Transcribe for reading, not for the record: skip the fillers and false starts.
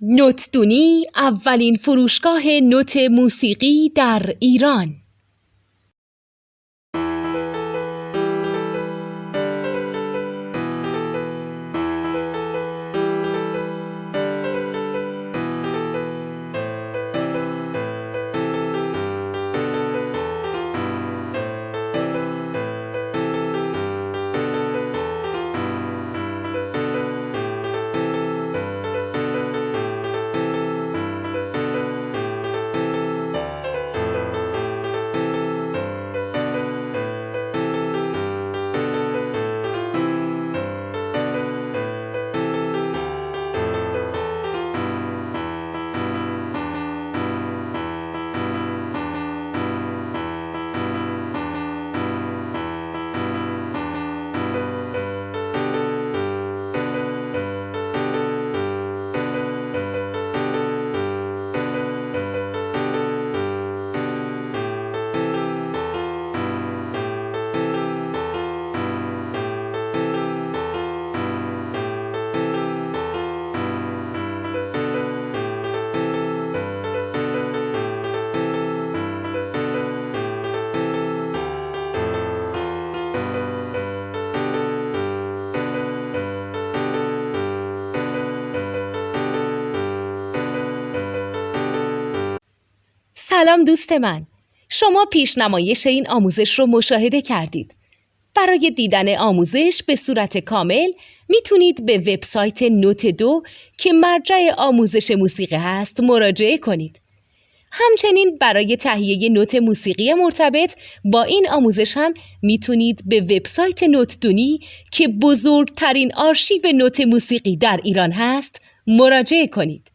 نوتدونی اولین فروشگاه نوت موسیقی در ایران. سلام دوست من، شما پیشنمایش این آموزش رو مشاهده کردید. برای دیدن آموزش به صورت کامل میتونید به وبسایت نوت2 که مرجع آموزش موسیقی هست مراجعه کنید. همچنین برای تهیه نوت موسیقی مرتبط با این آموزش هم میتونید به وبسایت نوتدونی که بزرگترین آرشیو نوت موسیقی در ایران هست مراجعه کنید.